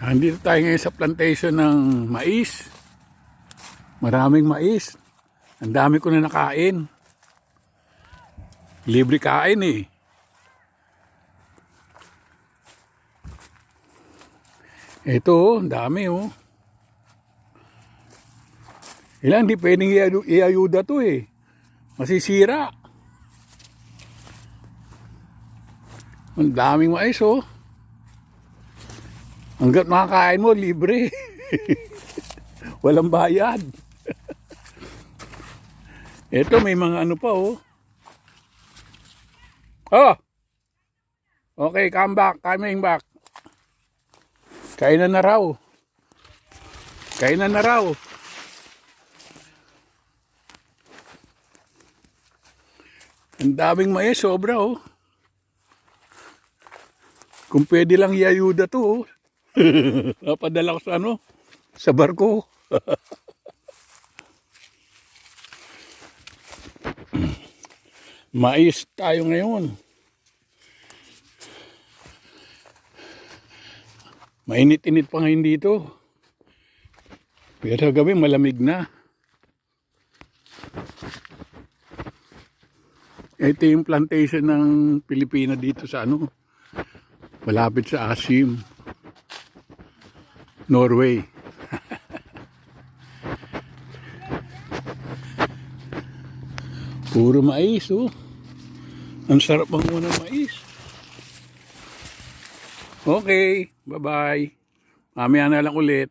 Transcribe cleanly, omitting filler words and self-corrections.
Andito tayo ngayon sa plantation ng mais. Maraming mais. Ang dami ko na nakain. Libre kain eh. Ito oh, ang dami oh. Ilang di pwedeng iayuda to eh. Masisira. Ang daming mais oh. Hanggat makakain mo, libre. Walang bayad. Ito, may mga ano pa, oh. Oh! Okay, come back. Coming back. Kainan na raw. Kainan na raw. Ang daming mais, sobra, oh. Kung pwede lang iayuda to, oh. Napadala ko sa ano? Sa barko. Mais tayo ngayon. Mainit-init pa ngayon dito. Pero gabi malamig na. Ito yung plantation ng Pilipina dito sa ano? Malapit sa Askim, Norway. Puro mais, oh. Ang sarap ang muna mais. Okay, bye-bye. Mamaya na lang ulit.